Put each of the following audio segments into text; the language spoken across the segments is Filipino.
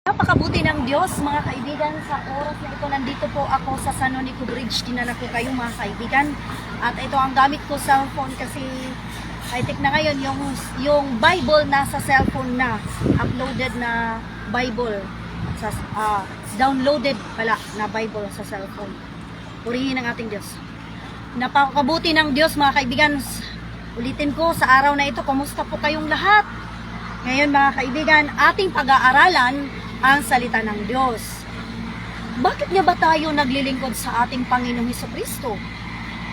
Napakabuti ng Diyos, mga kaibigan. Sa oras na ito, nandito po ako sa San Juanico Bridge. Dinala ko kayo, mga kaibigan. At ito ang gamit ko cellphone kasi high-tech na ngayon. Yung Bible nasa cellphone na. Uploaded na Bible. Downloaded pala na Bible sa cellphone. Purihin ang ating Diyos. Napakabuti ng Diyos, mga kaibigan. Ulitin ko, sa araw na ito, kumusta po kayong lahat? Ngayon, mga kaibigan, ating pag-aaralan ang salita ng Diyos. Bakit nga ba tayo naglilingkod sa ating Panginoong Hesukristo?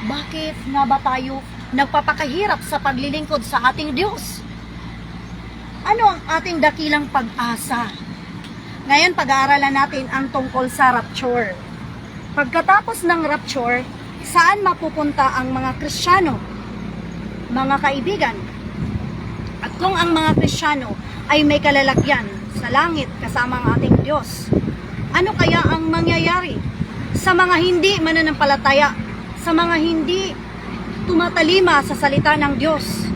Bakit nga ba tayo nagpapakahirap sa paglilingkod sa ating Diyos? Ano ang ating dakilang pag-asa? Ngayon, pag-aaralan natin ang tungkol sa rapture. Pagkatapos ng rapture, saan mapupunta ang mga Kristiyano? Mga kaibigan, at kung ang mga Kristiyano ay may kalalagyan sa langit kasama ang ating Diyos, ano kaya ang mangyayari sa mga hindi mananampalataya, sa mga hindi tumatalima sa salita ng Diyos?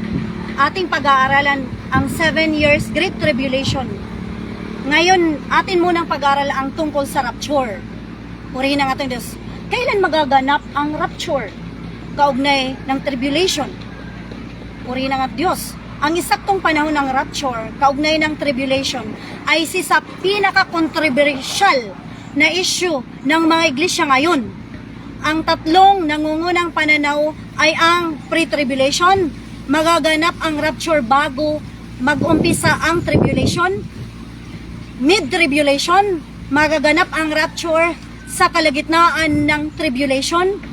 Ating pag-aaralan ang 7 years Great Tribulation. Ngayon, atin munang pag-aaral ang tungkol sa rapture. Purihin ang ating Diyos. Kailan magaganap ang rapture? Kaugnay ng tribulation. Purihin ang ating Diyos. Ang isaktong panahon ng rapture, kaugnay ng tribulation, ay sa pinaka-controversial na issue ng mga iglesia ngayon. Ang tatlong nangungunang pananaw ay ang pre-tribulation, magaganap ang rapture bago mag-umpisa ang tribulation, mid-tribulation, magaganap ang rapture sa kalagitnaan ng tribulation,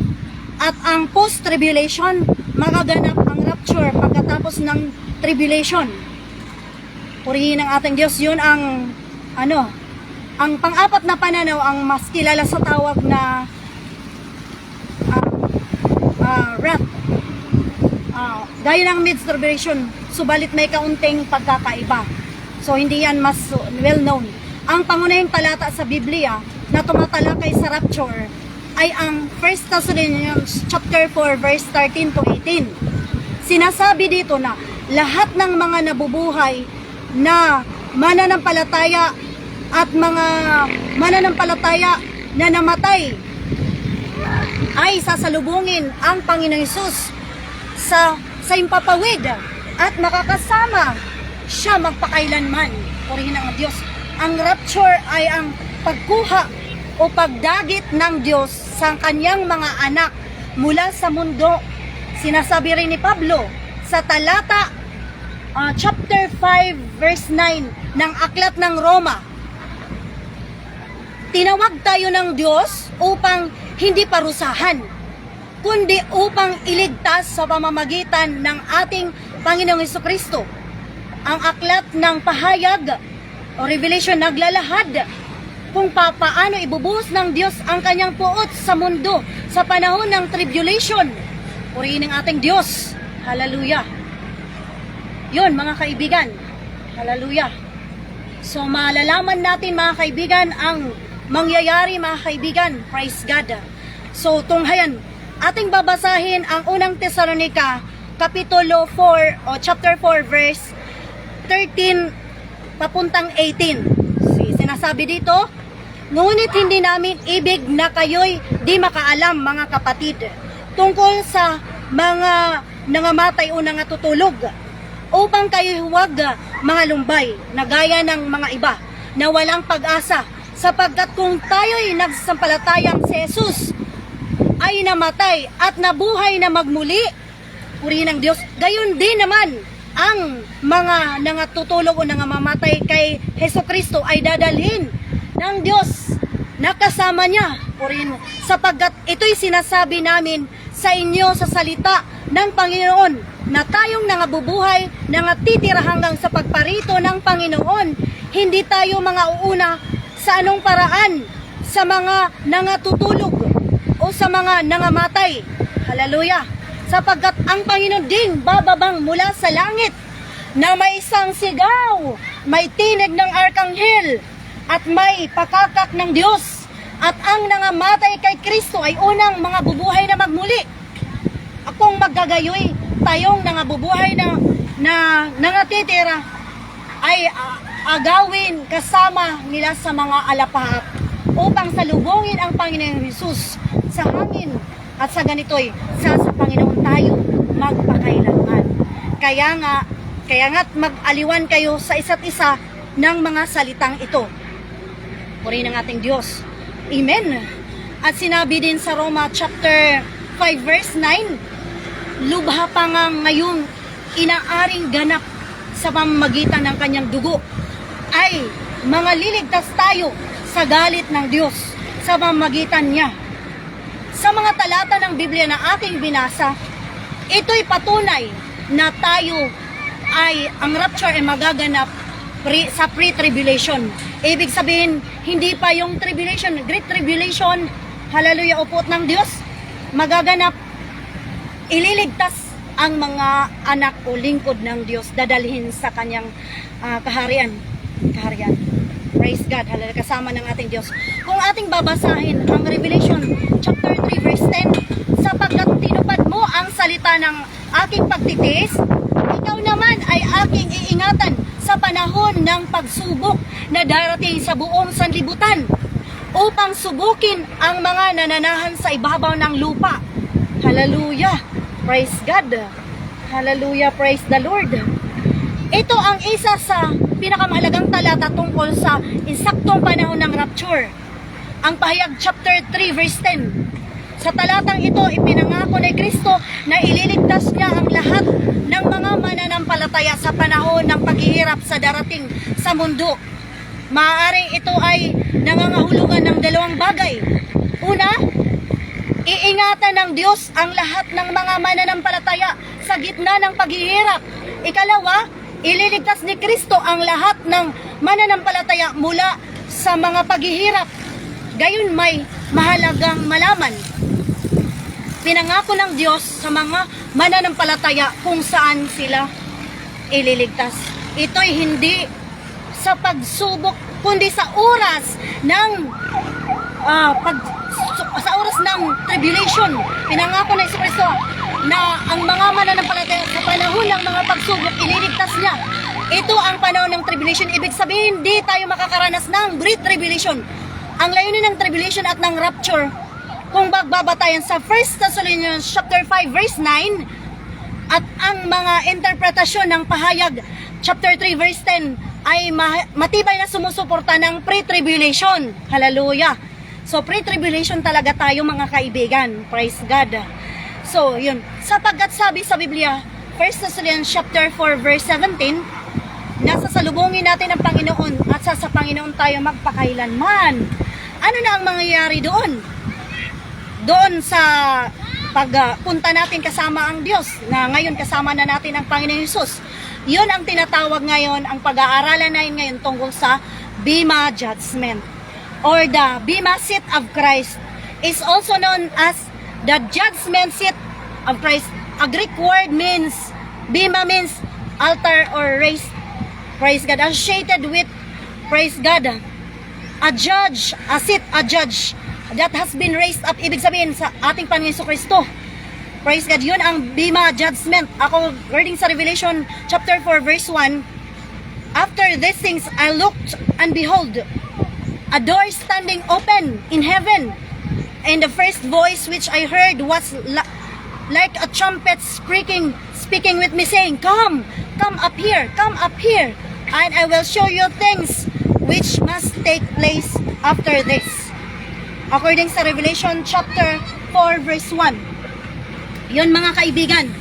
at ang post-tribulation, magaganap ang rapture pagkatapos ng tribulation. Purihin ang ating Diyos. Yun ang ang pang-apat na pananaw, ang mas kilala sa tawag na wrath. Gaya ng mid-tribulation, subalit may kaunting pagkakaiba. So hindi yan mas well known. Ang pangunahing talata sa Biblia na tumatalakay sa rapture ay ang 1 Thessalonians chapter 4 verse 13 to 18. Sinasabi dito na lahat ng mga nabubuhay na mananampalataya at mga mananampalataya na namatay ay sasalubungin ang Panginoong Hesus sa impapawid at makakasama siya magpakailanman. Purihin ang Diyos. Ang rapture ay ang pagkuha o pagdagit ng Diyos sa kanyang mga anak mula sa mundo. Sinasabi rin ni Pablo sa talata chapter 5 verse 9 ng aklat ng Roma. Tinawag tayo ng Diyos upang hindi parusahan, kundi upang iligtas sa pamamagitan ng ating Panginoong Hesukristo. Ang aklat ng pahayag o Revelation naglalahad kung paano ibubuhos ng Diyos ang kanyang puot sa mundo sa panahon ng tribulation. Purihin ang ating Diyos. Hallelujah. Yun, mga kaibigan. Hallelujah. So, malalaman natin, mga kaibigan, ang mangyayari, mga kaibigan. Praise God. So, tunghayan, ating babasahin ang unang Tesalonica, Kapitulo 4, o chapter 4, verse 13, papuntang 18. Sinasabi dito, ngunit hindi namin ibig na kayo'y di makaalam, mga kapatid, tungkol sa mga nangamatay o nangatutulog, upang kayo huwag mga lumbay na gaya ng mga iba na walang pag-asa, sapagkat kung tayo'y nagsasampalatayang si Jesus ay namatay at nabuhay na magmuli, purihin ng Diyos, gayon din naman ang mga nangatutulog o nangamamatay kay Hesukristo ay dadalhin ng Diyos na kasama niya. Purihin mo, sapagkat ito'y sinasabi namin sa inyo sa salita ng Panginoon, na tayong nangabubuhay, nangatitira hanggang sa pagparito ng Panginoon, hindi tayo mga uuna sa anong paraan sa mga nangatutulog o sa mga nangamatay. Hallelujah. Sapagkat ang Panginoon din bababang mula sa langit na may isang sigaw, may tinig ng arkanghel, at may pakakak ng Diyos, at ang nangamatay kay Kristo ay unang mga bubuhay na magmuli. Kung magagayoy tayong nangabubuhay na nangatitira ay agawin kasama nila sa mga alapahap upang salubungin ang Panginoong Hesus sa hangin at sa ganito'y sa Panginoon tayo magpakailanman. Kaya nga't mag-aliwan kayo sa isa't isa ng mga salitang ito. Purihin ang ating Diyos. Amen. At sinabi din sa Roma chapter 5 verse 9, lubha pa nga ngayong inaaring ganap sa pamamagitan ng kanyang dugo ay mga liligtas tayo sa galit ng Diyos sa pamamagitan niya. Sa mga talata ng Biblia na ating binasa, ito'y patunay na tayo ay ang rapture ay magaganap sa pre-tribulation. Ibig sabihin, hindi pa yung tribulation, great tribulation, hallelujah, upot ng Diyos, magaganap, ililigtas ang mga anak o lingkod ng Diyos, dadalhin sa kanyang kaharian. Praise God, hallelujah, kasama ng ating Diyos. Kung ating babasahin ang Revelation chapter 3 verse 10, sapagkat tinupad mo ang salita ng aking pagtitiis, ikaw naman ay aking iingatan sa panahon ng pagsubok na darating sa buong sanlibutan upang subukin ang mga nananahan sa ibabaw ng lupa. Hallelujah! Praise God! Hallelujah! Praise the Lord! Ito ang isa sa pinakamahalagang talata tungkol sa insaktong panahon ng rapture. Ang Pahayag chapter 3 verse 10. Sa talatang ito, ipinangako ni Kristo na ililigtas niya ang lahat ng mga mananampalataya sa panahon ng paghihirap sa darating sa mundo. Maaaring ito ay nangangahulugan ng dalawang bagay. Una, iingatan ng Diyos ang lahat ng mga mananampalataya sa gitna ng paghihirap. Ikalawa, ililigtas ni Kristo ang lahat ng mananampalataya mula sa mga paghihirap. Gayon may mahalagang malaman. Pinangako ng Diyos sa mga mananampalataya kung saan sila ililigtas. Ito'y hindi sa pagsubok, kundi sa oras ng sa oras ng tribulation. Pinangako ng Kristo na ang mga mananampalataya sa panahon ng mga pagsubok, ililigtas niya. Ito ang panahon ng tribulation. Ibig sabihin, di tayo makakaranas ng great tribulation. Ang layunin ng tribulation at ng rapture, kung magbabatayan sa 1 Thessalonians chapter 5 verse 9 at ang mga interpretasyon ng Pahayag chapter 3 verse 10 ay matibay na sumusuporta ng pre-tribulation. Hallelujah! So pre-tribulation talaga tayo mga kaibigan. Praise God! So yun, sapagkat sabi sa Biblia 1 Thessalonians chapter 4 verse 17, nasasalubungin natin ang Panginoon at sa Panginoon tayo magpakailanman. Ano na ang mangyayari doon? Doon sa pagpunta natin kasama ang Diyos, na ngayon kasama na natin ang Panginoong Hesus. Yun ang tinatawag ngayon, ang pag-aaralan natin ngayon tungkol sa Bema Judgment or the Bema Seat of Christ is also known as the Judgment Seat of Christ. A Greek word means, Bema means altar or raised, praise God, associated with, praise God, a judge, a seat, a judge that has been raised up. Ibig sabihin sa ating Panginoon Kristo. Praise God, yun ang Bema Judgment. According sa Revelation chapter 4 verse 1, after these things I looked and behold a door standing open in heaven, and the first voice which I heard was like a trumpet speaking with me, saying, come up here, and I will show you things which must take place after this. According sa Revelation chapter 4 verse 1. Yun mga kaibigan,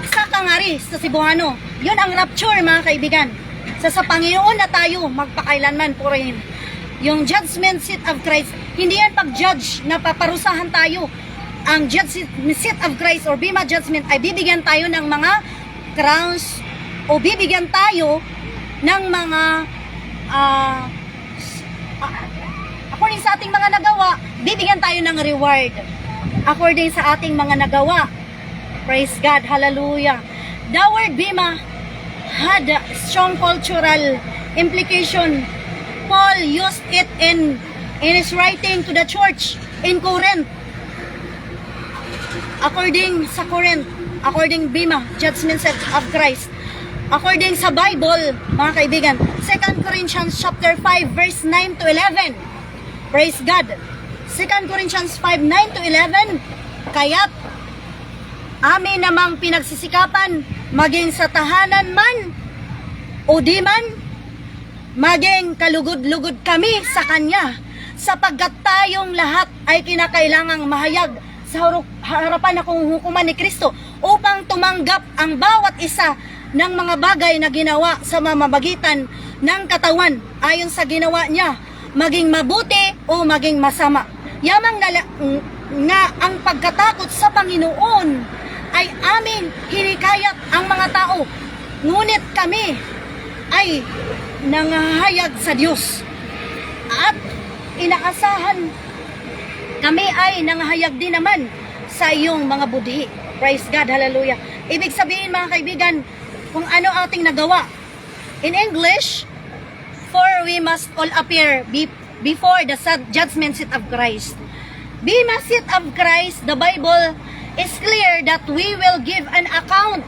sa Kangari, sa Cebuano, yun ang rapture mga kaibigan. Sa Panginoon na tayo magpakailanman, purihin. Yung judgment seat of Christ, hindi yan pag-judge na paparusahan tayo. Ang judgment seat of Christ or Bema Judgment ay bibigyan tayo ng mga crowns o bibigyan tayo ng mga according sa ating mga nagawa, bibigyan tayo ng reward according sa ating mga nagawa. Praise God, hallelujah. The word Bema had a strong cultural implication. Paul used it in his writing to the church in Corinth. According Bema, judgment seat of Christ, According sa Bible, mga kaibigan, 2 Corinthians chapter 5 verse 9 to 11. Praise God. 2 Corinthians 5, 9 to 11. Kaya't amin namang pinagsisikapan, maging sa tahanan man o di man, maging kalugod-lugod kami sa Kanya, sapagkat tayong lahat ay kinakailangang mahayag sa harapan ng hukuman ni Kristo upang tumanggap ang bawat isa ng mga bagay na ginawa sa mamamagitan ng katawan ayon sa ginawa niya, maging mabuti o maging masama. Yamang nga ang pagkatakot sa Panginoon ay amin hinikayat ang mga tao, ngunit kami ay nangahayag sa Diyos at inaasahan kami ay nangahayag din naman sa iyong mga budhi. Praise God, hallelujah. Ibig sabihin mga kaibigan, kung ano ating nagawa. In English, for we must all appear before the judgment seat of Christ. Bema seat of Christ, the Bible is clear that we will give an account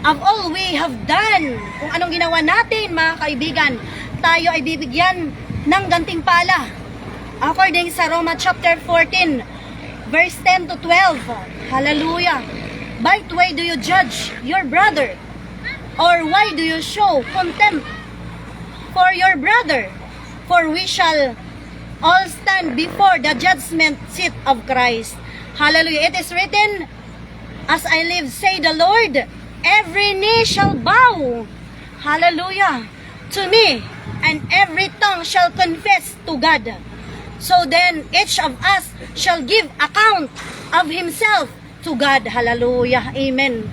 of all we have done. Kung anong ginawa natin, mga kaibigan, tayo ay bibigyan ng gantimpala. According sa Roma chapter 14, verse 10 to 12. Hallelujah. By the way do you judge your brother? Or why do you show contempt for your brother? For we shall all stand before the judgment seat of Christ. Hallelujah. It is written, as I live, say the Lord, every knee shall bow. Hallelujah. To me, and every tongue shall confess to God. So then, each of us shall give account of himself to God. Hallelujah. Amen.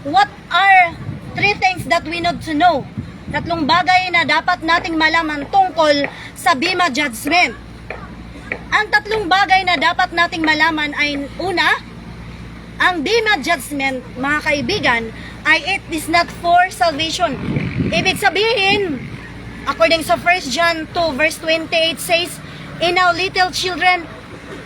What are three things that we need to know? Tatlong bagay na dapat nating malaman tungkol sa Bema Judgment. Ang tatlong bagay na dapat nating malaman ay una, ang Bema Judgment, mga kaibigan, ay it is not for salvation. Ibig sabihin, according sa 1 John 2 verse 28 says, "In our little children,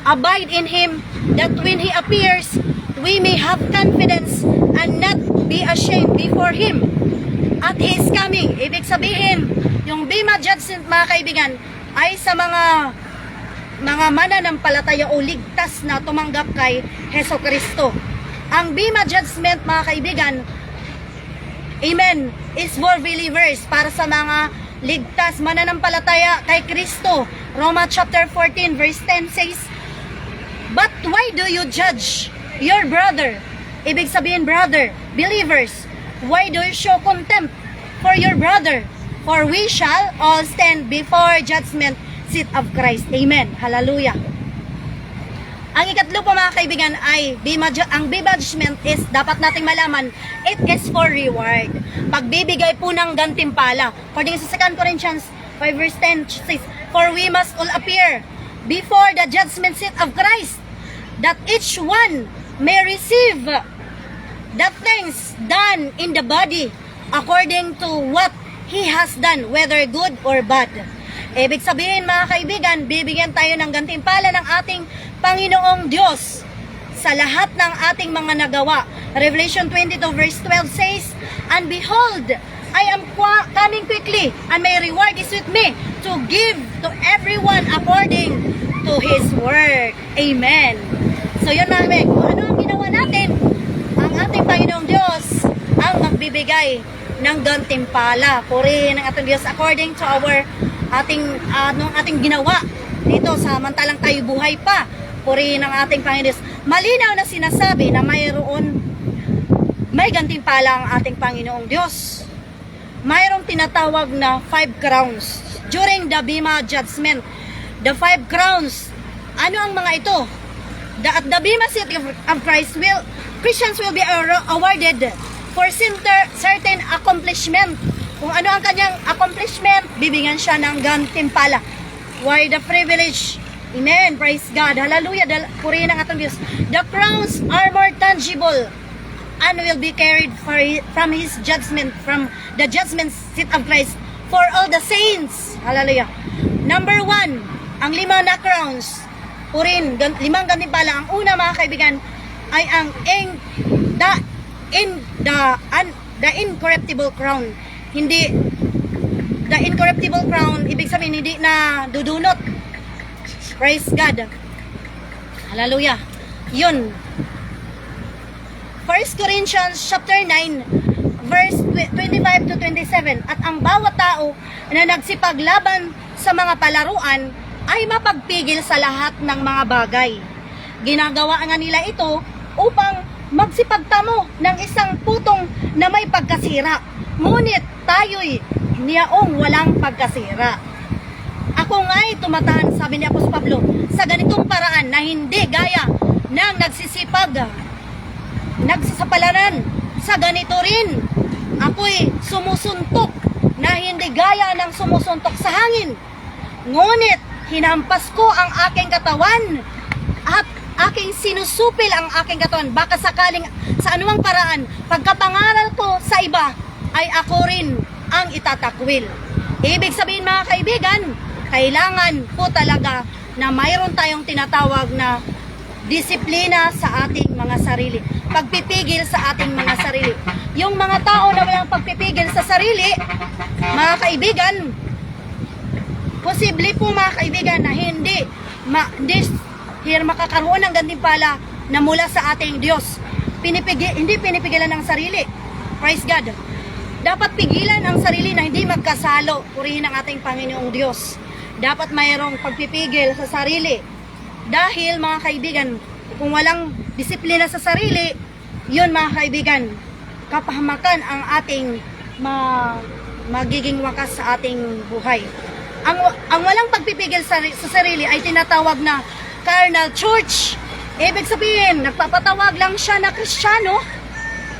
abide in Him, that when He appears, we may have confidence and not be ashamed before Him." At He is coming. Ibig sabihin, yung Bema Judgment, mga kaibigan, ay sa mga mananampalataya o ligtas na tumanggap kay Heso Kristo. Ang Bema Judgment, mga kaibigan, amen, is for believers, para sa mga ligtas, mananampalataya kay Kristo. Roma chapter 14 verse 10 says, "But why do you judge your brother?" Ibig sabihin, brother, believers, why do you show contempt for your brother? For we shall all stand before judgment seat of Christ. Amen. Hallelujah. Ang ikatlo po, mga kaibigan, ay ang Bema Judgment is, dapat nating malaman, it is for reward. Pagbibigay po ng gantimpala. According sa 2 Corinthians 5 verse 10 says, "For we must all appear before the judgment seat of Christ, that each one may receive the things done in the body according to what he has done, whether good or bad." Ibig sabihin, mga kaibigan, bibigyan tayo ng gantimpala ng ating Panginoong Diyos sa lahat ng ating mga nagawa. Revelation 22 verse 12 says, "And behold, I am coming quickly, and my reward is with me, to give to everyone according to his work." Amen. So yun, mga kaibigan, kung ano ang ginawa natin, ang ating Panginoong Diyos ang magbibigay ng gantimpala. Purihin ang ating Diyos according to ating ginawa dito samantalang tayo buhay pa. Purihin ang ating Panginoon Diyos. Malinaw na sinasabi na may gantimpala ang ating Panginoong Diyos. Mayroong tinatawag na 5 crowns during the Bema Judgment. The 5 crowns, ano ang mga ito? At the Bema seat of Christ, Christians will be awarded for certain accomplishment. Kung ano ang kanyang accomplishment, bibigyan siya ng gantimpala. Why the privilege? Amen. Praise God. Hallelujah. Purihin ang atong Diyos. The crowns are more tangible and will be carried from His judgment, from the judgment seat of Christ for all the saints. Hallelujah. Number 1, ang 5 na crowns. Purihin, 5 gantimpala. Ang una, mga kaibigan, ay ang the incorruptible crown. Hindi, the incorruptible crown, ibig sabihin hindi na dudunot. Praise God. Hallelujah. Yun. 1 Corinthians chapter 9 verse 25 to 27. At ang bawat tao na nagsipaglaban sa mga palaruan ay mapagpigil sa lahat ng mga bagay. Ginagawa nga nila ito upang magsipagtamo ng isang putong na may pagkasira. Ngunit tayo'y niyaong walang pagkasira. Ako nga'y tumatahan, sabi ni Apostol Pablo, sa ganitong paraan na hindi gaya ng nagsisapalaran. Sa ganito rin, ako'y sumusuntok na hindi gaya ng sumusuntok sa hangin. Ngunit, hinampas ko ang aking katawan at aking sinusupil ang aking katawan. Baka sakaling sa anumang paraan, pagkapangaral ko sa iba, ay ako rin ang itatakwil. Ibig sabihin mga kaibigan, kailangan po talaga na mayroon tayong tinatawag na disiplina sa ating mga sarili. Pagpipigil sa ating mga sarili. Yung mga tao na walang pagpipigil sa sarili, mga kaibigan, posible po mga kaibigan na hindi makakaroon ng gantimpala na mula sa ating Diyos. Hindi pinipigilan ng sarili. Praise God. Dapat pigilan ang sarili na hindi magkasalo. Purihin ang ating Panginoong Diyos. Dapat mayroong pagpipigil sa sarili. Dahil mga kaibigan, kung walang disiplina sa sarili, yun mga kaibigan, kapahamakan ang ating magiging wakas sa ating buhay. Ang walang pagpipigil sa sarili ay tinatawag na carnal church. Ibig sabihin, nagpapatawag lang siya na Kristiyano,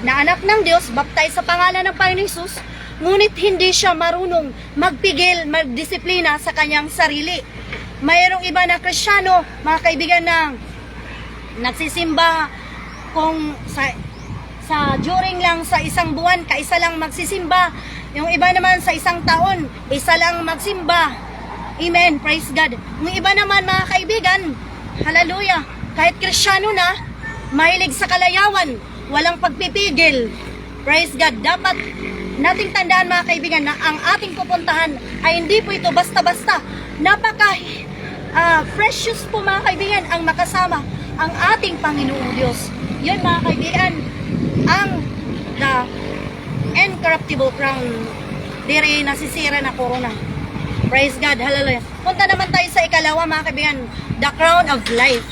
na anak ng Diyos, baptize sa pangalan ng Panginoon Hesus, ngunit hindi siya marunong magpigil, magdisiplina sa kanyang sarili. Mayroong iba na Kristiyano, mga kaibigan, na nagsisimba kung during lang sa isang buwan, kaisa lang magsisimba. Yung iba naman sa isang taon, isa lang magsimba. Amen, praise God. Yung iba naman mga kaibigan, hallelujah, kahit Kristiyano na, mahilig sa kalayawan, walang pagpipigil. Praise God. Dapat nating tandaan mga kaibigan na ang ating pupuntahan ay hindi po ito basta-basta. Precious po mga kaibigan ang makasama ang ating Panginoong Diyos. Yun mga kaibigan, ang the incorruptible crown, diri nasisira na corona. Praise God, hallelujah. Punta naman tayo sa ikalawa mga kaibigan, the crown of life.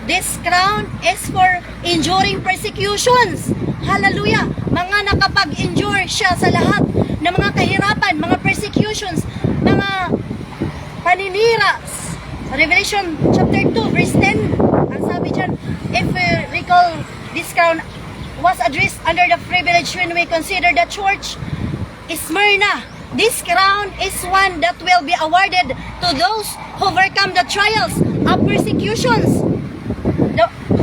This crown is for enduring persecutions. Hallelujah. Mga nakapag-endure siya sa lahat ng mga kahirapan, mga persecutions, mga paninira. Revelation chapter 2 verse 10. Ang sabi dyan, if we recall, this crown was addressed under the privilege when we consider the church Smyrna. This crown is one that will be awarded to those who overcome the trials of persecutions.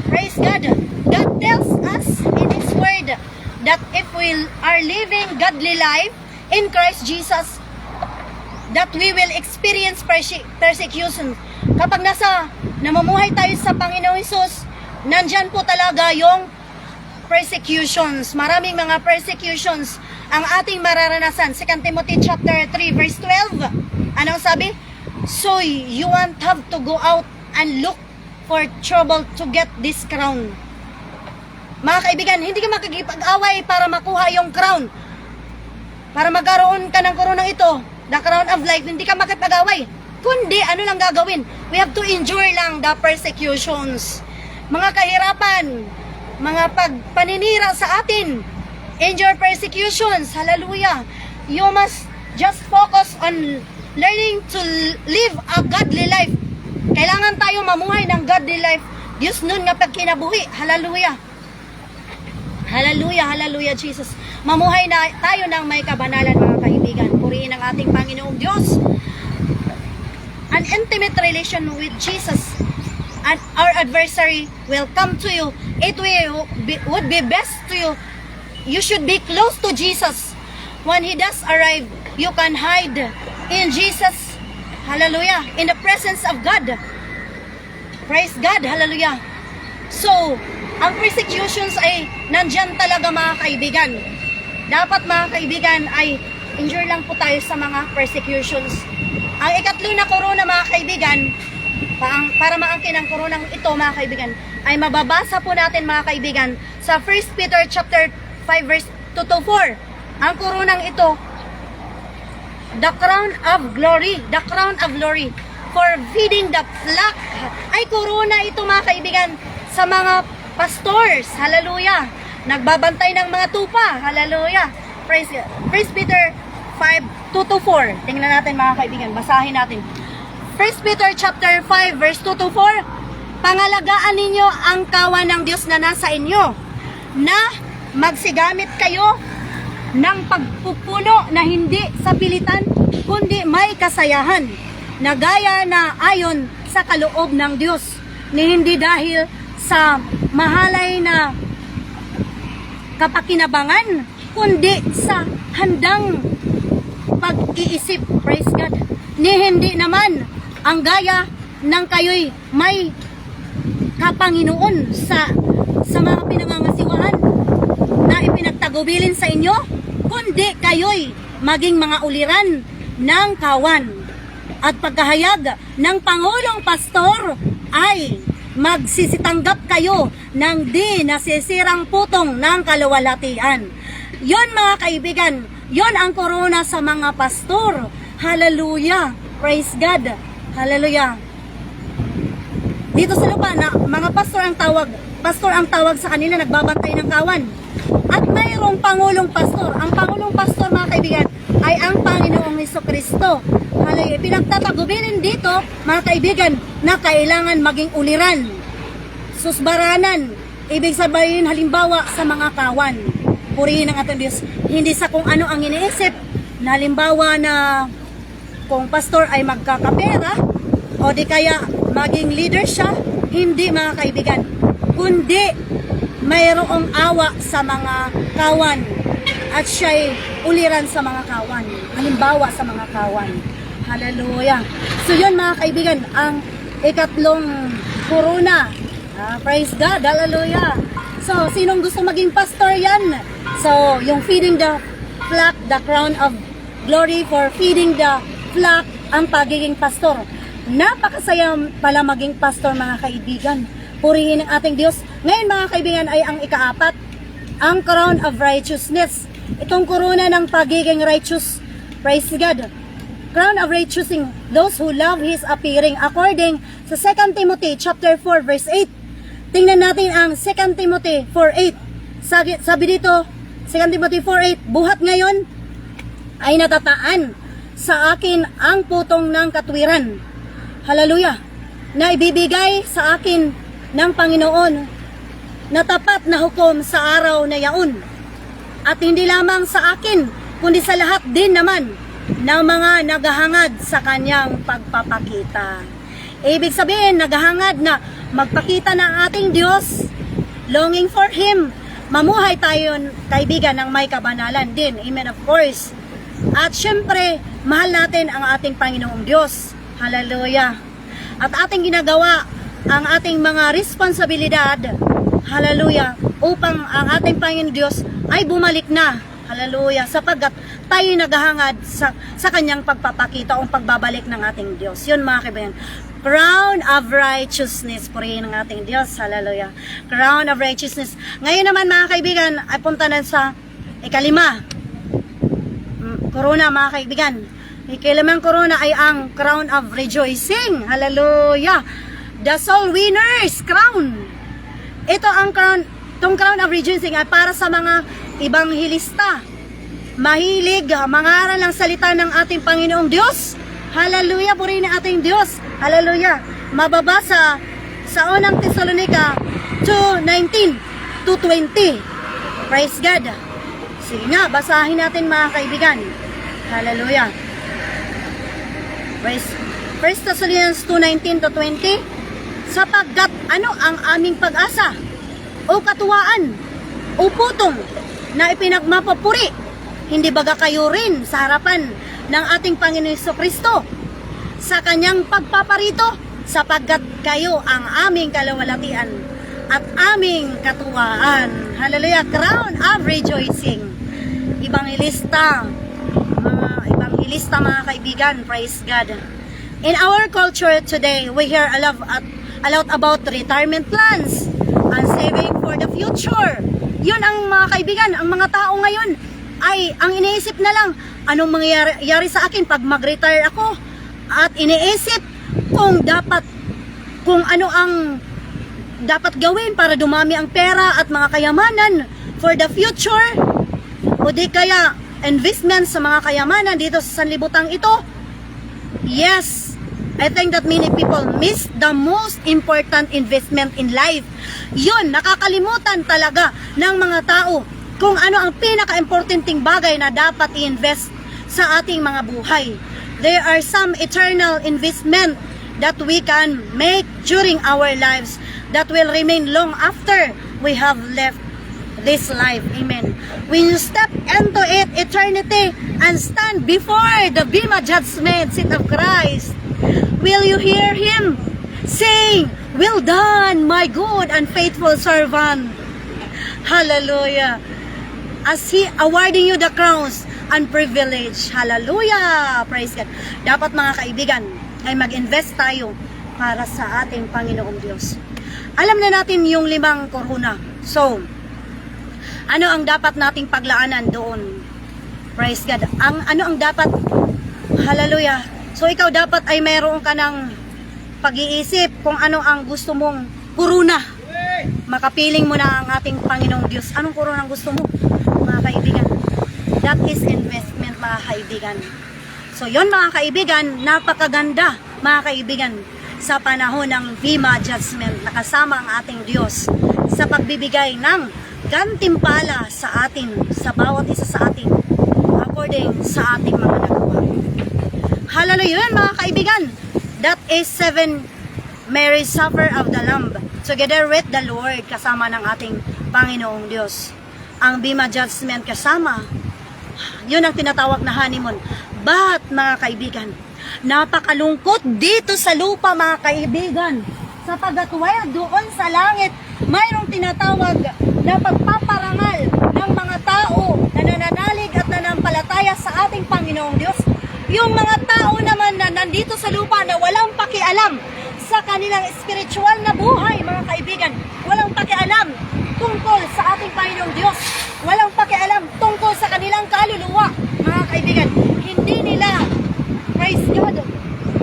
Praise God. God tells us in His Word that if we are living godly life in Christ Jesus, that we will experience persecution. Kapag namumuhay tayo sa Panginoong Hesus, nandyan po talaga yung persecutions. Maraming mga persecutions ang ating mararanasan. 2 Timothy chapter 3 verse 12. Anong sabi? So you won't have to go out and look for trouble to get this crown. Mga kaibigan, hindi ka makikipag-away para makuha yung crown. Para magkaroon ka ng koronang ito, the crown of life, hindi ka makipag-away. Kundi, ano lang gagawin? We have to endure lang the persecutions. Mga kahirapan, mga pagpaninira sa atin, endure persecutions. Hallelujah. You must just focus on learning to live a godly life. Kailangan tayo mamuhay ng godly life. Diyos nun nga pagkinabuhi. Hallelujah. Hallelujah, hallelujah, Jesus. Mamuhay na tayo ng may kabanalan, mga kaibigan. Purihin ang ating Panginoong Diyos. An intimate relation with Jesus and our adversary will come to you. It would be best to you. You should be close to Jesus. When He does arrive, you can hide in Jesus. Hallelujah. In the presence of God. Praise God. Hallelujah. So, ang persecutions ay nandyan talaga mga kaibigan. dapat mga kaibigan ay endure lang po tayo sa mga persecutions. Ang ikatlo na corona mga kaibigan, para maangkin ang koronang ito mga kaibigan, ay mababasa po natin mga kaibigan sa 1 Peter chapter 5 verse 2 to 4. Ang koronang ito, the crown of glory for feeding the flock. Ay corona ito mga kaibigan sa mga pastors. Hallelujah. Nagbabantay ng mga tupa. Hallelujah. Praise God. 1 Peter 5, 2 to 4. Tingnan natin mga kaibigan. Basahin natin. 1 Peter chapter 5 verse 2 to 4. Pangalagaan ninyo ang kawan ng Diyos na nasa inyo, na magsigamit kayo ng pagpupuno na hindi sa pilitan, kundi may kasayahan, na gaya na ayon sa kaloob ng Diyos, ni hindi dahil sa mahalay na kapakinabangan, kundi sa handang pag-iisip. Praise God. Ni hindi naman ang gaya ng kayo'y may kapanginoon sa mga pinangangasiwaan na ipinagtagubilin sa inyo, kundi kayo'y maging mga uliran ng kawan. At pagkahayag ng Pangulong Pastor ay magsisitanggap kayo ng di nasisirang putong ng kaluwalhatian. Yon mga kaibigan, yon ang korona sa mga pastor. Hallelujah. Praise God. Hallelujah. Dito sa lupa na mga pastor ang tawag sa kanila, nagbabantay ng kawan. At mayroong Pangulong Pastor. Ang Pangulong Pastor mga kaibigan ay ang Panginoong Hesukristo. Hallelujah. Pinagtatagubilin dito mga kaibigan na kailangan maging uliran, susbaranan, ibig sabihin halimbawa sa mga kawan. Purihin ang ating Diyos. Hindi sa kung ano ang iniisip, na halimbawa na kung pastor ay magkakapera o di kaya maging leader siya, hindi mga kaibigan, kundi mayroong awa sa mga kawan at siya'y uliran sa mga kawan, halimbawa sa mga kawan. Hallelujah. So yun mga kaibigan, ang ikatlong corona. Praise God. Hallelujah. So sinong gusto maging pastor yan? So yung feeding the flock, the crown of glory for feeding the flock, ang pagiging pastor. Napakasaya pala maging pastor mga kaibigan. Purihin ang ating Diyos. Ngayon mga kaibigan ay ang ikaapat, ang crown of righteousness. Itong corona ng pagiging righteous. Praise God. Crown of righteousness, those who love His appearing, according sa 2 Timothy chapter 4 verse 8. Tingnan natin ang 2 Timothy 4:8. Sabi dito, 2 Timothy 4:8, buhat ngayon ay natataan sa akin ang putong ng katwiran. Hallelujah. Na ibibigay sa akin ng Panginoon na tapat na hukom sa araw na yaon. At hindi lamang sa akin, kundi sa lahat din naman ng mga naghahangad sa kanyang pagpapakita. Ibig sabihin, naghahangad na magpakita ng ating Diyos, longing for Him. Mamuhay tayo, kaibigan, ng may kabanalan din. Amen, of course. At syempre, mahal natin ang ating Panginoong Diyos. Hallelujah. At ating ginagawa ang ating mga responsibilidad, hallelujah, upang ang ating Panginoong Diyos ay bumalik na. Hallelujah. Sapagkat tayo naghahangad sa kanyang pagpapakita o pagbabalik ng ating Diyos. Yun mga kaibigan. Crown of righteousness. Purihin ng ating Diyos. Hallelujah. Crown of righteousness. Ngayon naman mga kaibigan, ay punta na sa ikalima. Corona mga kaibigan. Ikilimang corona ay ang crown of rejoicing. Hallelujah. The soul winners crown. Ito ang crown. Itong crown of rejoicing ay para sa mga ibanghilista, mahilig mangaral ang salita ng ating Panginoong Diyos. Hallelujah, purihin ang ating Diyos. Hallelujah. Mababasa sa unang Tesalonica 2:19 to 20. Praise God. Sige nga, basahin natin mga kaibigan. Hallelujah. 1 Thessalonians 2:19 to 20. Sapagkat ano ang aming pag-asa o katuwaan o putong na ipinagmapapuri, hindi baga kayo rin sa harapan ng ating Panginoon Hesukristo sa kanyang pagpaparito, sapagkat kayo ang aming kaluwalhatian at aming katuwaan. Hallelujah. Crown of rejoicing. ebangelista, mga kaibigan, praise God. In our culture today, we hear a lot about retirement plans and saving for the future. Yun ang mga kaibigan, ang mga tao ngayon ay ang iniisip na lang, anong mangyayari sa akin pag mag-retire ako? At iniisip kung ano ang dapat gawin para dumami ang pera at mga kayamanan for the future, o di kaya investment sa mga kayamanan dito sa sanlibutan ito. Yes, I think that many people miss the most important investment in life. Yun, nakakalimutan talaga ng mga tao kung ano ang pinaka-importanting bagay na dapat i-invest sa ating mga buhay. There are some eternal investment that we can make during our lives that will remain long after we have left this life. Amen. When you step into eternity and stand before the Bema judgment seat of Christ, will you hear Him saying, "Well done, my good and faithful servant." Hallelujah. As He awarding you the crowns and privilege. Hallelujah. Praise God. Dapat mga kaibigan ay mag-invest tayo para sa ating Panginoong Diyos. Alam na natin yung 5 korona. So, ano ang dapat nating paglaanan doon? Praise God. Ano ang dapat? Hallelujah. So, ikaw dapat ay mayroon ka ng pag-iisip kung ano ang gusto mong korona. Makapiling mo na ang ating Panginoong Diyos. Anong korona ang gusto mo, mga kaibigan? That is investment, mga kaibigan. So, yon mga kaibigan, napakaganda, mga kaibigan, sa panahon ng Bema Judgment, nakasama ang ating Diyos sa pagbibigay ng gantimpala sa atin, sa bawat isa sa atin, according sa ating mga nagawa. Hallelujah, yun mga kaibigan. That is 7 Mary Supper of the Lamb, together with the Lord, kasama ng ating Panginoong Diyos. Ang Bema Judgment kasama, yun ang tinatawag na honeymoon. But mga kaibigan, napakalungkot dito sa lupa, mga kaibigan, sapagkat doon sa langit mayroong tinatawag na pagpaparangal ng mga tao na nananalig at nanampalataya sa ating Panginoong Diyos. Yung mga tao naman na nandito sa lupa na walang pakialam sa kanilang spiritual na buhay, mga kaibigan, walang pakialam tungkol sa ating Panginoong Diyos, walang pakialam tungkol sa kanilang kaluluwa, mga kaibigan. Hindi nila, praise God,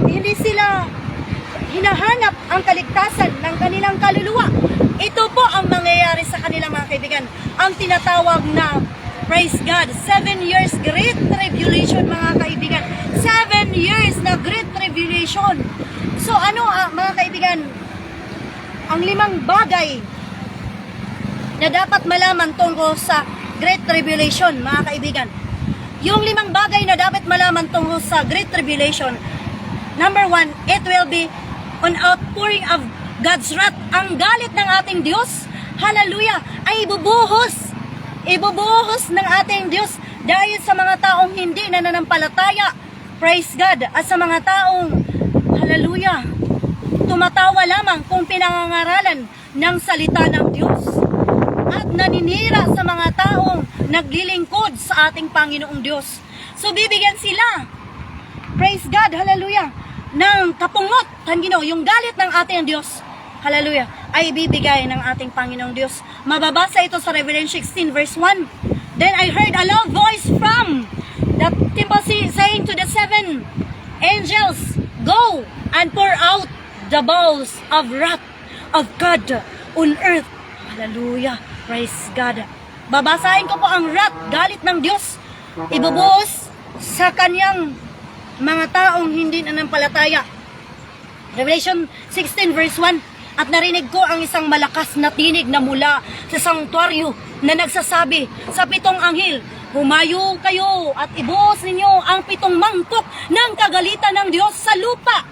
hindi sila hinahanap ang kaligtasan ng kanilang kaluluwa. Ito po ang mangyayari sa kanila, mga kaibigan. Ang tinatawag na, praise God, 7 years great tribulation, mga kaibigan. 7 years na great tribulation. So ano, mga kaibigan, ang 5 bagay na dapat malaman tungkol sa great tribulation, mga kaibigan. Yung 5 bagay na dapat malaman tungkol sa great tribulation. Number 1, it will be an outpouring of God's wrath. Ang galit ng ating Diyos, hallelujah, ay ibubuhos ng ating Diyos dahil sa mga taong hindi nananampalataya, praise God, at sa mga taong, hallelujah, tumatawa lamang kung pinangangaralan ng salita ng Diyos at naninira sa mga taong naglilingkod sa ating Panginoong Diyos. So bibigyan sila, praise God, hallelujah, ng kapungot, yung galit ng ating Diyos, hallelujah, ay bibigay ng ating Panginoong Diyos. Mababasa ito sa Revelation 16 verse 1. Then I heard a loud voice from the temple saying to the 7 angels, "Go and pour out the bowls of wrath of God on earth." Hallelujah, praise God. Babasahin ko po ang wrath, galit ng Diyos, ibubuhos sa kanyang mga taong hindi nanampalataya. Revelation 16 verse 1. At narinig ko ang isang malakas na tinig na mula sa sanktuaryo na nagsasabi sa 7 anghel, "Humayo kayo at ibuhos ninyo ang 7 mangkok ng kagalitan ng Diyos sa lupa."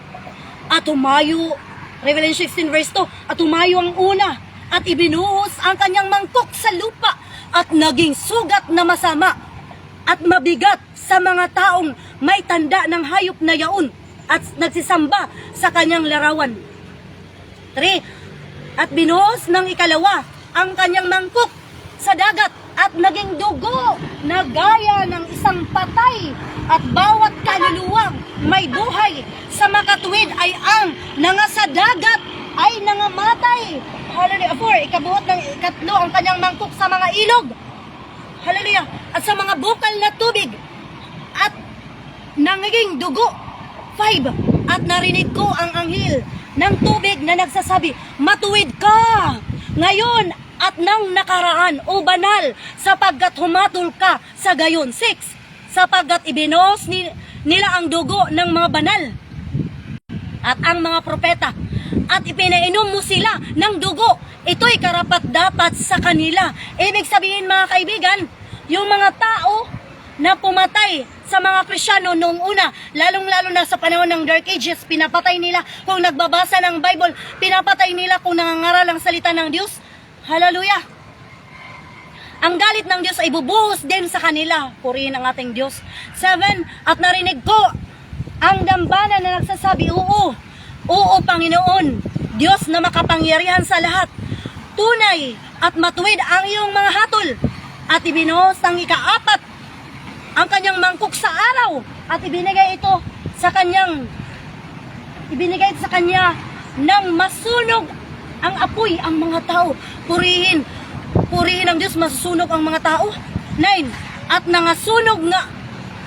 At humayo, Revelation 16 verse 2, at humayo ang una at ibinuhos ang kanyang mangkok sa lupa at naging sugat na masama at mabigat sa mga taong may tanda ng hayop na yaon at nagsisamba sa kanyang larawan. 3. At binuhos ng ikalawa ang kanyang mangkok sa dagat at naging dugo na gaya ng isang patay, at bawat kaluluwang may buhay sa makatuwid ay ang nangasa dagat ay nangamatay. Hallelujah. 4, ikabuhat ng ikatlo ang kanyang mangkok sa mga ilog. Hallelujah. At sa mga bukal na tubig at nangiging dugo. 5, at narinig ko ang anghel ng tubig na nagsasabi, matuwid ka ngayon at nang nakaraan, o banal, sapagkat humatol ka sa gayon. 6, sapagkat ibinos nila ang dugo ng mga banal at ang mga propeta, at ipinainom mo sila ng dugo. Ito'y karapat-dapat sa kanila. Ibig sabihin, mga kaibigan, yung mga tao na pumatay sa mga Kristyano noong una, lalong-lalo na sa panahon ng Dark Ages, pinapatay nila kung nagbabasa ng Bible, pinapatay nila kung nangangaral ang salita ng Diyos. Hallelujah! Ang galit ng Diyos ay bubuhos din sa kanila. Purihin ang ating Diyos. 7, at narinig ko ang dambana na nagsasabi, oo, oo Panginoon, Diyos na makapangyarihan sa lahat. Tunay at matuwid ang iyong mga hatol. At ibinuhos ng ika-4 ang kanyang mangkok sa araw, at ibinigay ito sa kanya ng masunog ang apoy ang mga tao. Purihin ang Diyos, masusunog ang mga tao. 9, at nangasunog nga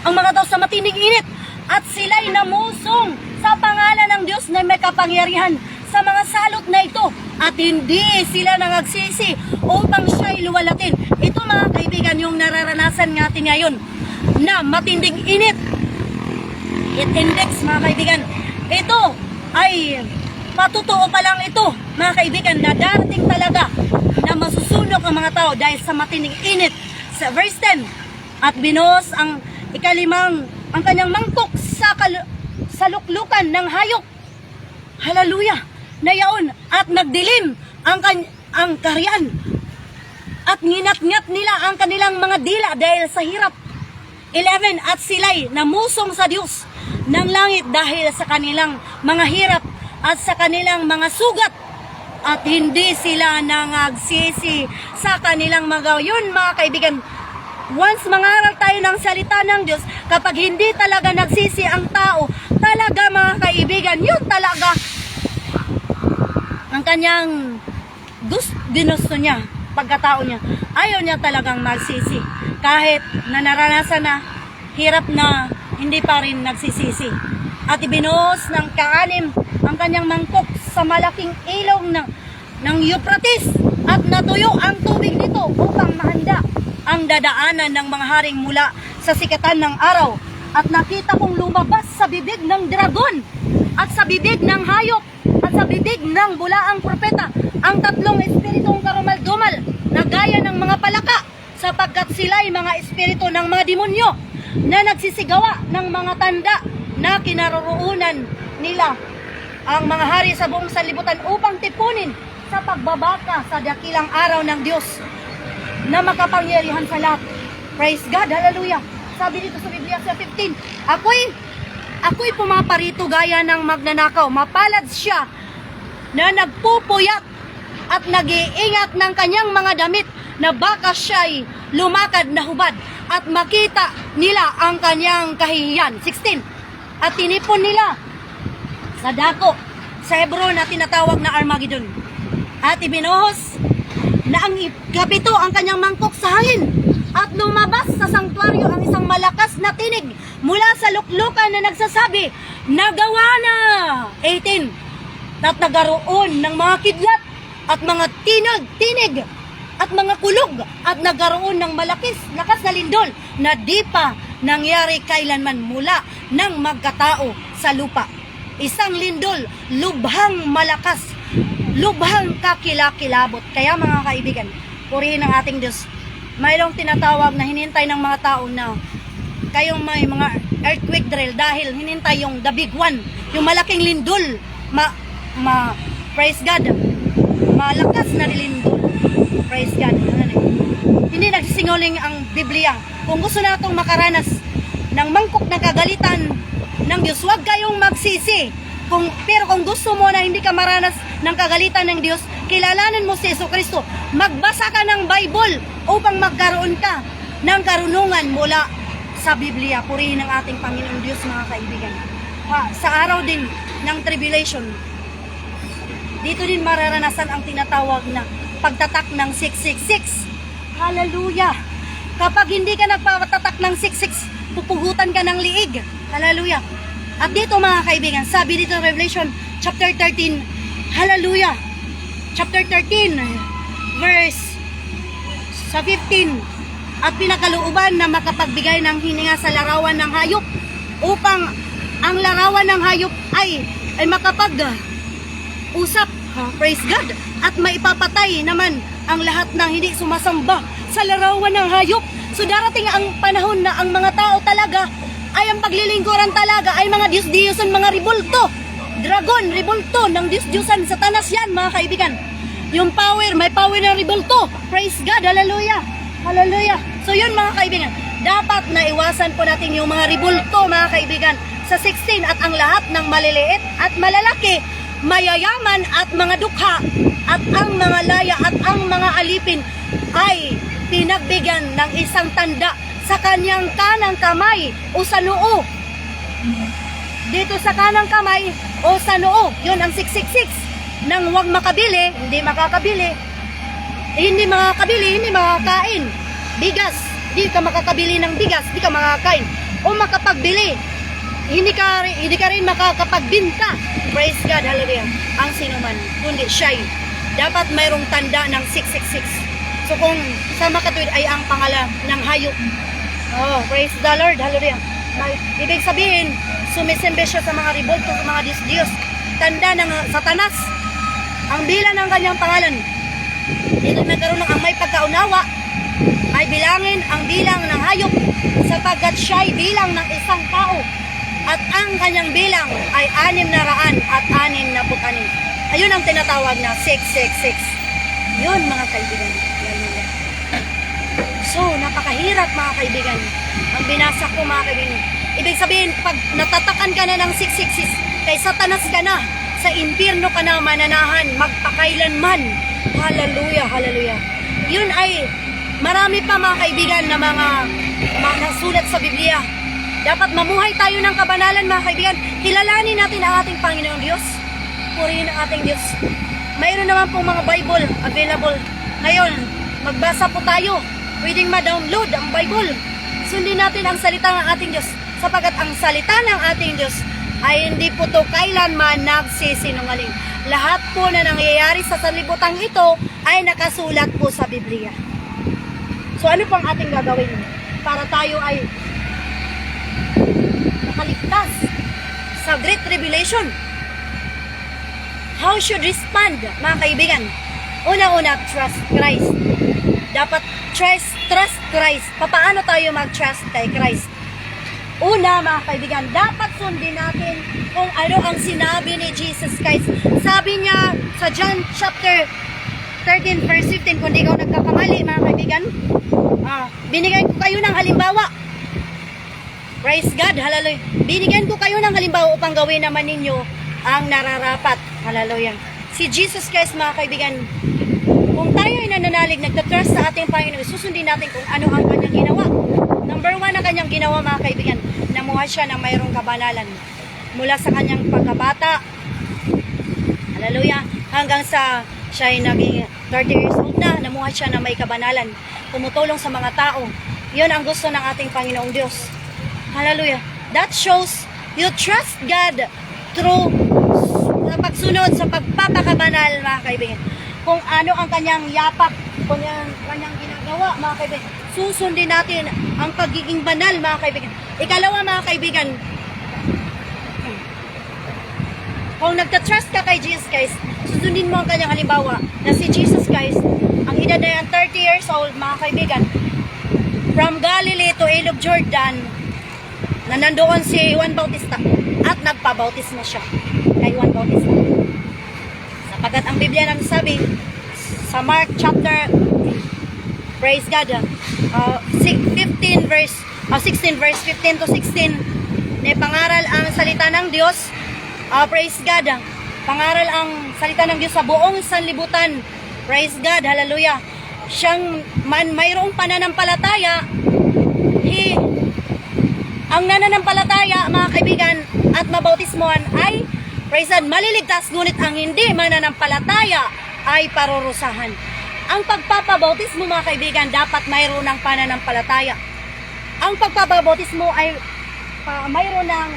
ang mga tao sa matinding init, at sila'y namusong sa pangalan ng Diyos na may kapangyarihan sa mga salot na ito, at hindi sila nangagsisi upang siya'y luwalatin. Ito, mga kaibigan, yung nararanasan natin ngayon na matinding init. It index, mga kaibigan, ito ay patotoo pa lang ito, mga kaibigan, na darating talaga na masusunog ang mga tao dahil sa matinding init. Sa verse 10, at binuhos ang ika-5 ang kanyang mangkok sa luklukan ng hayop. Hallelujah! Nayaon, at nagdilim ang karyan, at nginat-ngat nila ang kanilang mga dila dahil sa hirap. 11, at sila'y namusong sa Diyos ng langit dahil sa kanilang mga hirap at sa kanilang mga sugat, at hindi sila nangagsisi sa kanilang mga. Yun, mga kaibigan, once mangaral tayo ng salita ng Diyos, kapag hindi talaga nagsisi ang tao, talaga, mga kaibigan, yun talaga ang kanyang ginusto niya, pagkatao niya. Ayaw niya talagang magsisi. Kahit na naranasan na hirap na, hindi pa rin nagsisisi. At ibinuhos ng ka-6 ang kanyang mangkok sa malaking ilog ng Euphrates, at natuyo ang tubig nito upang mahanda ang dadaanan ng mga haring mula sa sikatan ng araw. At nakita kong lumabas sa bibig ng dragon, at sa bibig ng hayop, at sa bibig ng bulaang propeta ang 3 espiritong karumal-dumal na gaya ng mga palaka, sapagkat sila'y mga espiritu ng mga demonyo na nagsisigawa ng mga tanda na kinaroroonan nila ang mga hari sa buong sanlibutan upang tipunin sa pagbabaka sa dakilang araw ng Diyos na makapangyarihan sa lahat. Praise God, hallelujah. Sabi dito sa Biblia sa 15, ako'y pumaparito gaya ng magnanakaw. Mapalad siya na nagpupuyat at nag-iingat ng kanyang mga damit, na baka siya'y lumakad na hubad at makita nila ang kanyang kahihiyan. 16, at tinipon nila sa dako sa Hebron na tinatawag na Armageddon, at ibinuhos na ang ika-7 ang kanyang mangkok sa hangin, at lumabas sa sanktuaryo ang isang malakas na tinig mula sa luklukan na nagsasabi, nagawa na! 18, at nagaroon ng mga kidlat at mga tinig at mga kulog, at nagkaroon ng lakas na lindol na di pa nangyari kailanman mula ng magkatao sa lupa. Isang lindol, lubhang malakas, lubhang kakilakilabot. Kaya, mga kaibigan, purihin ang ating Diyos. Mayroong tinatawag na hinintay ng mga tao na kayong may mga earthquake drill, dahil hinintay yung the big one, yung malaking lindol. Praise God, malakas na lindol. Praise God. Hindi nagsisinguling ang Biblia. Kung gusto natong makaranas ng mangkok na kagalitan ng Diyos, huwag kayong magsisi. Pero kung gusto mo na hindi ka maranas ng kagalitan ng Diyos, kilalanin mo si Jesucristo, magbasa ka ng Bible upang magkaroon ka ng karunungan mula sa Biblia. Purihin ang ating Panginoong Diyos, mga kaibigan. Sa araw din ng tribulation, dito din mararanasan ang tinatawag na pagtatak ng 666. Hallelujah! Kapag hindi ka nagpatatak ng 66, pupugutan ka ng liig. Hallelujah! At dito, mga kaibigan, sabi dito Revelation chapter 13, hallelujah! Chapter 13, verse sa 15, at pinakalooban na makapagbigay ng hininga sa larawan ng hayop upang ang larawan ng hayop ay makapag-usap, praise God, at maipapatay naman ang lahat ng hindi sumasamba sa larawan ng hayop. So darating ang panahon na ang mga tao talaga ay ang paglilingkuran talaga ay mga Diyos-Diyosan, mga ribulto, dragon, ribulto ng Diyos-Diyosan, Satanas yan, mga kaibigan. Yung power, may power ng ribulto. Praise God, hallelujah, hallelujah. So yun, mga kaibigan, dapat na iwasan po natin yung mga ribulto, mga kaibigan, sa 16, at ang lahat ng maliliit at malalaki, mayayaman at mga dukha, at ang mga laya at ang mga alipin ay pinagbigyan ng isang tanda sa kanyang kanang kamay o sa noo. Dito sa kanang kamay o sa noo, yun ang 666. Nang huwag makabili, hindi makakabili. Hindi makakabili, hindi makakain. Bigas, hindi ka makakabili ng bigas, hindi ka makakain. O makapagbili, hindi ka rin makakapagbinta. Praise God, hallelujah. Ang sinuman, kundi siya'y dapat mayroong tanda ng 666. So kung sa makatuwid ay ang pangalan ng hayop. Oh, praise the Lord, hallelujah. Ibig sabihin, sumisimbe siya sa mga ribulto, sa mga Diyos-Diyos. Tanda ng Satanas. Ang bilang ng kanyang pangalan. Dito nagkaroon ng ang may pagkaunawa, ay bilangin ang bilang ng hayop sapagkat siya'y bilang ng isang tao. At ang kanyang bilang ay 666. Ayun ang tinatawag na 666. Yun, mga kaibigan. So, napakahirap, mga kaibigan. Ang binasa ko, mga kaibigan. Ibig sabihin, pag natatakan ka na ng 666, kay Satanas ka na, sa impyerno ka na mananahan, magpakailanman. Hallelujah, hallelujah. Yun ay, marami pa, mga kaibigan, na mga nasulat sa Biblia. Dapat mamuhay tayo ng kabanalan, mga kaibigan. Kilalanin natin ang ating Panginoong Diyos. Purihin ang ating Diyos. Mayroon naman pong mga Bible available. Ngayon, magbasa po tayo. Pwedeng ma-download ang Bible. Sundin natin ang salita ng ating Diyos. Sapagat ang salita ng ating Diyos ay hindi po to kailanman nagsisinungaling. Lahat po na nangyayari sa sanlibutan ito ay nakasulat po sa Biblia. So ano pang ating gagawin para tayo ay makaligtas sa Great Tribulation? How should respond, mga kaibigan? Una-una, trust Christ. Dapat trust Christ. Paano tayo mag-trust kay Christ? Una, mga kaibigan, dapat sundin natin kung ano ang sinabi ni Jesus Christ. Sabi niya sa John chapter 13 verse 15, kung di ko nagkakamali, mga kaibigan, binigyan ko kayo ng halimbawa. Praise God, hallelujah. Binigyan ko kayo ng halimbawa upang gawin naman ninyo ang nararapat. Hallelujah. Si Jesus Christ, mga kaibigan, kung tayo ay nananalig, nagtatrust sa ating Panginoon, susundin natin kung ano ang kanyang ginawa. Number 1 ang kanyang ginawa, mga kaibigan, namuhay siya ng mayroong kabanalan. Mula sa kanyang pagkabata, hallelujah, hanggang sa siya ay naging 30 years old na, namuhay siya ng may kabanalan. Tumutulong sa mga tao. Yun ang gusto ng ating Panginoong Diyos. Hallelujah. That shows you trust God through sa pagsunod, sa pagpapakabanal, mga kaibigan. Kung ano ang kanyang yapak, kung kanyang ginagawa, mga kaibigan, susundin natin ang pagiging banal, mga kaibigan. Ikalawa, mga kaibigan, kung nagtatrust ka kay Jesus Christ, susundin mo ang kanyang halimbawa na si Jesus Christ, ang edad na yan, 30 years old, mga kaibigan, from Galilee to Ilog Jordan, na nandoon si Juan Bautista at nagpabautis na siya kay Juan Bautista. Sapagat ang Biblia nagsabi sa Mark chapter, praise God, 16 verse 15 to 16, na pangaral ang salita ng Diyos. Praise God, pangaral ang salita ng Diyos sa buong sanlibutan. Praise God, hallelujah. Siyang mayroong pananampalataya, ang nananampalataya, mga kaibigan, at mabautismohan ay, praise God, maliligtas, ngunit ang hindi mananampalataya ay parurusahan. Ang pagpapabautismo, mga kaibigan, dapat mayroon ng pananampalataya. Ang pagpapabautismo ay mayroon ng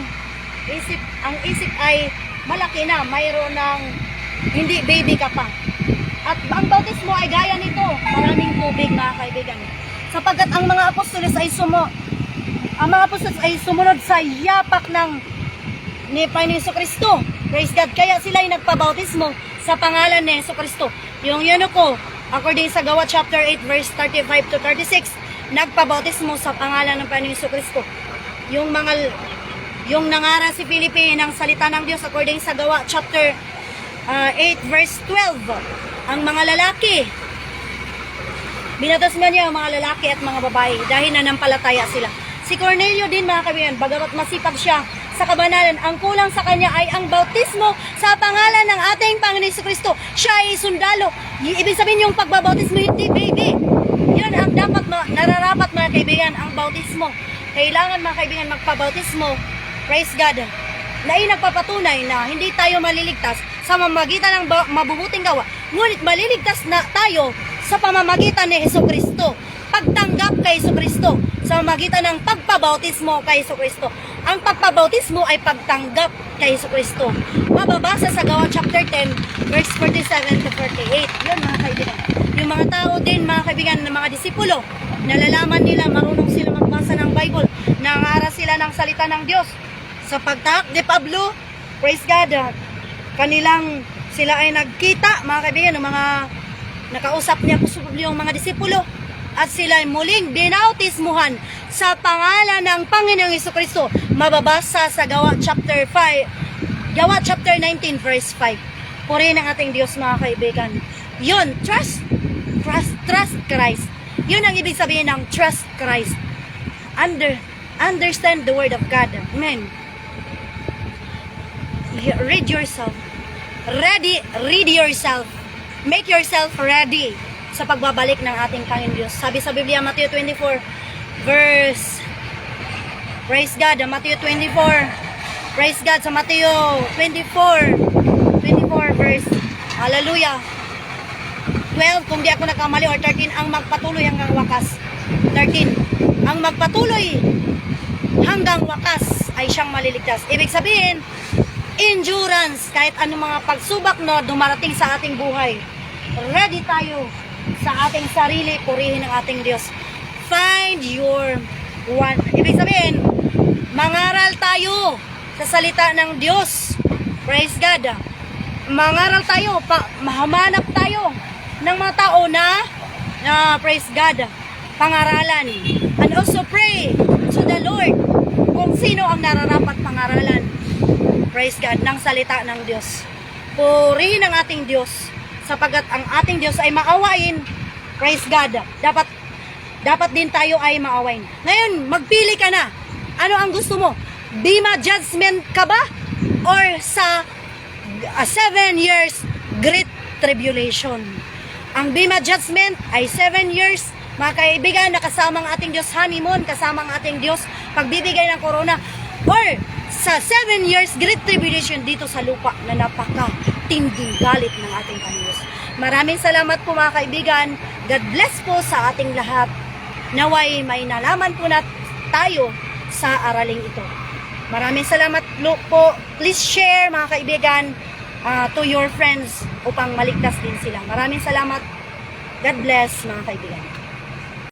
isip, ang isip ay malaki na, mayroon ng hindi baby ka pa. At ang bautismo ay gaya nito, maraming tubig, mga kaibigan. Sapagkat ang mga apostoles ay sumunod sa yapak ni Panginoon Jesucristo. Praise God. Kaya sila ay nagpabautismo sa pangalan ni Jesucristo. Yung ko, according sa Gawa chapter 8 verse 35 to 36, nagpabautismo sa pangalan ng Panginoon Jesucristo. Yung nangara si Filipe ng salita ng Diyos, according sa Gawa chapter 8 verse 12, ang mga lalaki, binatasman niya ang mga lalaki at mga babae dahil nanampalataya sila. Si Cornelio din, mga kaibigan, bagamat masipag siya sa kabanalan, ang kulang sa kanya ay ang bautismo sa pangalan ng ating Panginoon Jesucristo. Siya ay sundalo. Ibig sabihin yung pagbabautismo, hindi baby. Yun ang dapat nararapat, mga kaibigan, ang bautismo. Kailangan, mga kaibigan, magpabautismo. Praise God. Na nagpapatunay na hindi tayo maliligtas sa pamamagitan ng mabubuting gawa, ngunit maliligtas na tayo sa pamamagitan ni Jesucristo. Pagtanggap kay Jesucristo sa pamamagitan ng pagpabautismo kay Jesucristo. Ang pagpabautismo ay pagtanggap kay Jesucristo. Mababasa sa Gawa chapter 10 verse 47 to 48. Yun, mga kaibigan. Yung mga tao din, mga kaibigan, ng mga disipulo, nalalaman nila, marunong sila magbasa ng Bible, nangaral sila ng salita ng Diyos. Sa pagtak ni Pablo, praise God, sila ay nagkita, mga kaibigan, ng mga nakausap niya po yung mga disipulo, at sila ay muling binautismuhan sa pangalan ng Panginoong Jesucristo. Mababasa sa Gawa chapter 19 verse 5. Purihin ang ating Diyos, mga kaibigan. Yun, trust Christ. Yun ang ibig sabihin ng trust Christ. Understand the word of God. Amen. Read yourself. Read yourself. Make yourself ready sa pagbabalik ng ating Panginoon Diyos. Sabi sa Biblia, Matthew 24 verse, praise God, Matthew 24, praise God, sa Matthew 24 verse, hallelujah, 12, kung di ako nakamali, or 13, ang magpatuloy hanggang wakas. 13, ang magpatuloy hanggang wakas ay siyang maliligtas. Ibig sabihin, endurance, kahit anong mga pagsubak na dumarating sa ating buhay, ready tayo sa ating sarili, purihin ang ating Diyos. Find your one. Ibig sabihin, mangaral tayo sa salita ng Diyos. Praise God. Mangaral tayo, mahamanap tayo ng mga tao na praise God, pangaralan. And also pray to the Lord kung sino ang nararapat pangaralan. Praise God, ng salita ng Diyos. Purihin ang ating Diyos, sapagkat ang ating Diyos ay maawain. Praise God. Dapat din tayo ay maawain. Ngayon, magpili ka na. Ano ang gusto mo? Bema judgment ka ba? Or sa 7 years great tribulation? Ang Bema judgment ay 7 years, mga kaibigan, na kasama ang ating Diyos honeymoon, kasama ang ating Diyos pagbibigay ng corona. Or sa 7 years great tribulation dito sa lupa na napaka-tinding galit ng ating Panginoon. Maraming salamat po, mga kaibigan. God bless po sa ating lahat. Naway may nalaman po na tayo sa araling ito. Maraming salamat po. Please share, mga kaibigan, to your friends upang maligtas din sila. Maraming salamat. God bless, mga kaibigan.